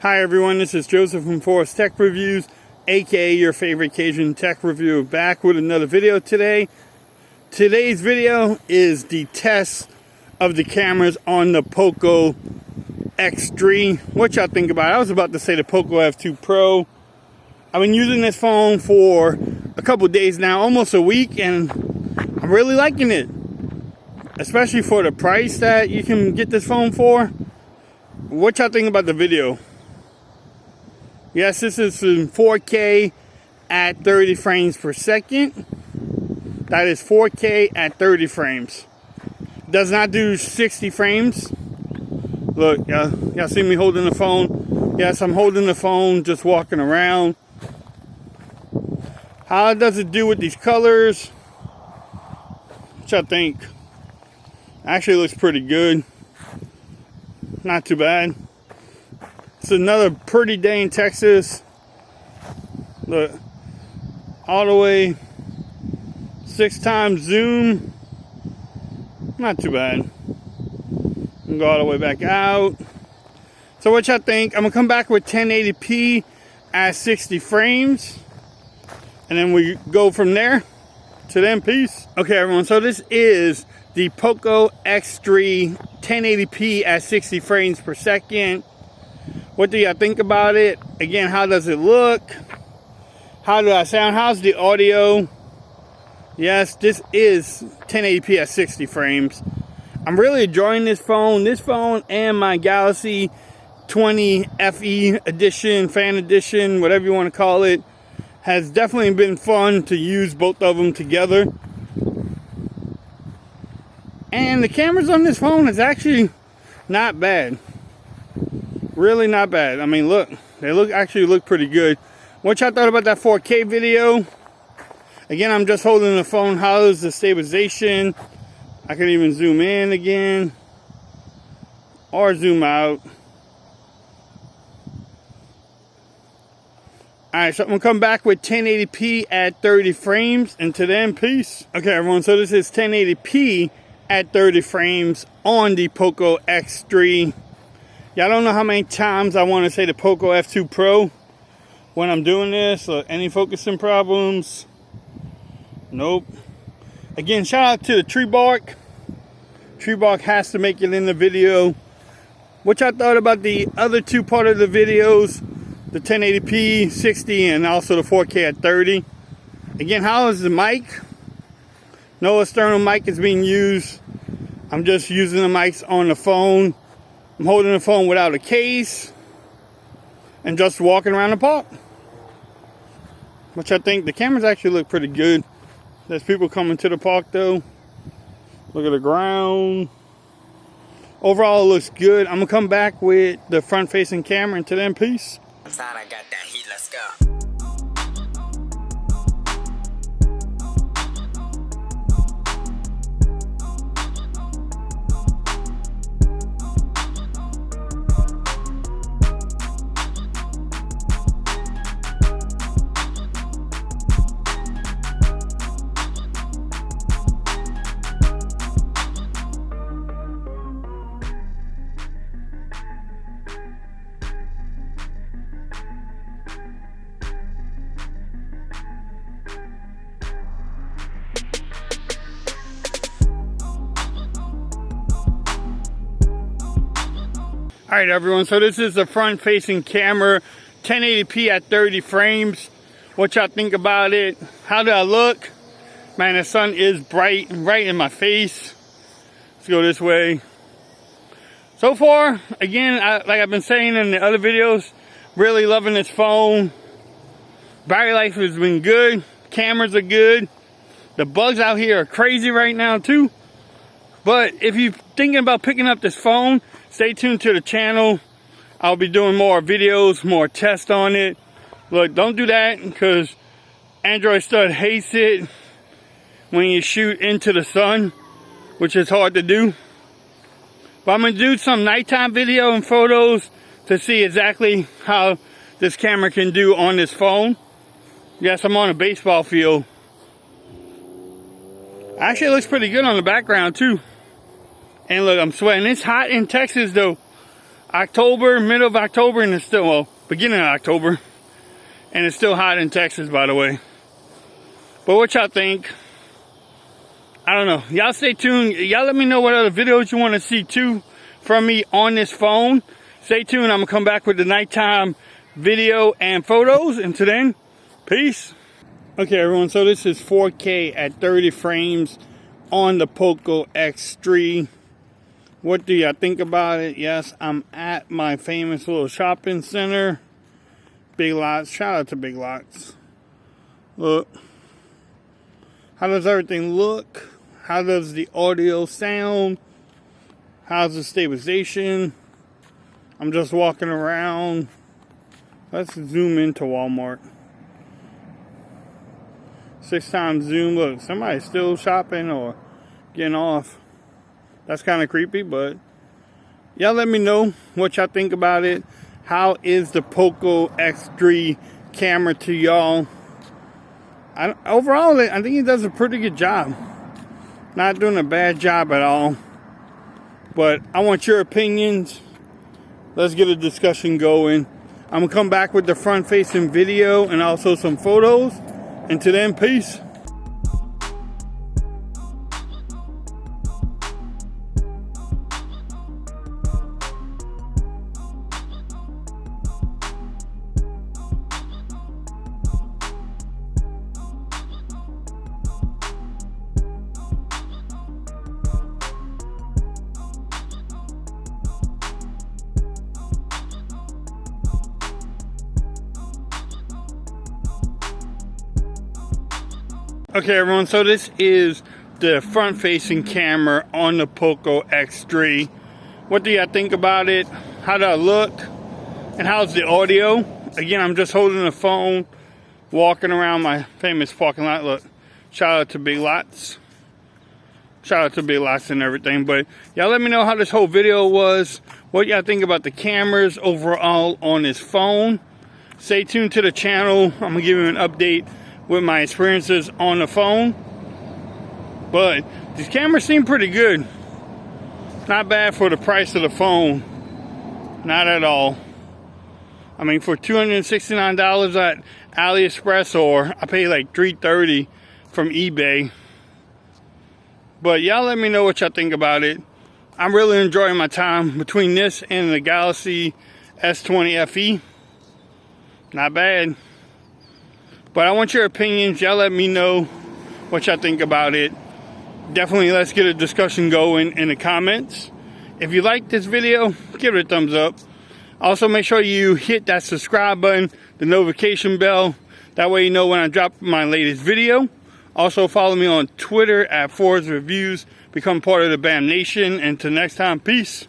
Hi everyone, this is Joseph from Forest Tech Reviews, aka your favorite Cajun tech reviewer, back with another video today. Today's video is the test of the cameras on the Poco X3. What y'all think about it? I was about to say the Poco F2 Pro. I've been using this phone for a couple days now, almost a week, and I'm really liking it. Especially for the price that you can get this phone for. What y'all think about the video? Yes, this is in 4K at 30 frames per second. That is 4K at 30 frames. It does not do 60 frames. Look, y'all see me holding the phone? Yes, I'm holding the phone, just walking around. How does it do with these colors? What y'all think? Actually looks pretty good. Not too bad. It's another pretty day in Texas. Look, all the way 6 times zoom. Not too bad. And go all the way back out. So what y'all think? I'm gonna come back with 1080p at 60 frames, and then we go from there. To then, peace. Okay, everyone. So this is the Poco X3 1080p at 60 frames per second. What do y'all think about it? Again, how does it look? How do I sound? How's the audio? Yes, this is 1080p at 60 frames. I'm really enjoying this phone. This phone and my Galaxy 20 FE edition, fan edition, whatever you want to call it, has definitely been fun to use both of them together. And the cameras on this phone is actually not bad. Really not bad. I mean, look, they actually look pretty good. What y'all thought about that 4K video? Again, I'm just holding the phone. How is the stabilization? I can even zoom in again or zoom out. Alright, so I'm going to come back with 1080p at 30 frames. Until then, peace. Okay, everyone, so this is 1080p at 30 frames on the Poco X3. Y'all don't know how many times I want to say the Poco F2 Pro when I'm doing this. Any focusing problems? Nope. Again, shout out to the tree bark. Tree bark has to make it in the video. What y'all thought about the other two part of the videos? The 1080p 60 and also the 4K at 30. Again, how is the mic? No external mic is being used. I'm just using the mics on the phone. I'm holding the phone without a case and just walking around the park. Which I think the cameras actually look pretty good. There's people coming to the park though. Look at the ground. Overall, it looks good. I'm gonna come back with the front-facing camera. Until then, peace. Inside, I got that heat. Let's go. Alright everyone, so this is the front facing camera, 1080p at 30 frames. What y'all think about it? How do I look? Man, the sun is bright, right in my face. Let's go this way. So far, again, like I've been saying in the other videos, really loving this phone. Battery life has been good. Cameras are good. The bugs out here are crazy right now too. But if you're thinking about picking up this phone, stay tuned to the channel. I'll be doing more videos, more tests on it. Look, don't do that because Android Stud hates it when you shoot into the sun, which is hard to do. But I'm going to do some nighttime video and photos to see exactly how this camera can do on this phone. Yes, I'm on a baseball field. Actually, it looks pretty good on the background too. And look, I'm sweating. It's hot in Texas though. October, middle of October, and it's still, well, beginning of October. And it's still hot in Texas, by the way. But what y'all think? I don't know. Y'all stay tuned. Y'all let me know what other videos you want to see too from me on this phone. Stay tuned. I'm going to come back with the nighttime video and photos. Until then, peace. Okay, everyone. So this is 4K at 30 frames on the Poco X3. What do y'all think about it? Yes, I'm at my famous little shopping center. Big Lots. Shout out to Big Lots. Look. How does everything look? How does the audio sound? How's the stabilization? I'm just walking around. Let's zoom into Walmart. 6x zoom. Look, somebody's still shopping or getting off. That's kind of creepy, but y'all let me know what y'all think about it. How is the Poco X3 camera to y'all? Overall, I think he does a pretty good job. Not doing a bad job at all. But I want your opinions. Let's get a discussion going. I'm going to come back with the front-facing video and also some photos. Until then, peace. Okay, everyone, so this is the front-facing camera on the Poco X3. What do y'all think about it? How do I look? And how's the audio? Again, I'm just holding the phone, walking around my famous parking lot. Look, shout out to Big Lots. Shout out to Big Lots and everything. But y'all let me know how this whole video was. What y'all think about the cameras overall on this phone. Stay tuned to the channel. I'm going to give you an update with my experiences on the phone. But these cameras seem pretty good. Not bad for the price of the phone. Not at all. I mean, for $269 at AliExpress, or I pay like $330 from eBay. But y'all let me know what y'all think about it. I'm really enjoying my time between this and the Galaxy S20 FE. Not bad. But I want your opinions. Y'all let me know what y'all think about it. Definitely let's get a discussion going in the comments. If you like this video, give it a thumbs up. Also, make sure you hit that subscribe button, the notification bell. That way you know when I drop my latest video. Also, follow me on Twitter at Ford's Reviews. Become part of the BAM Nation. Until next time, peace.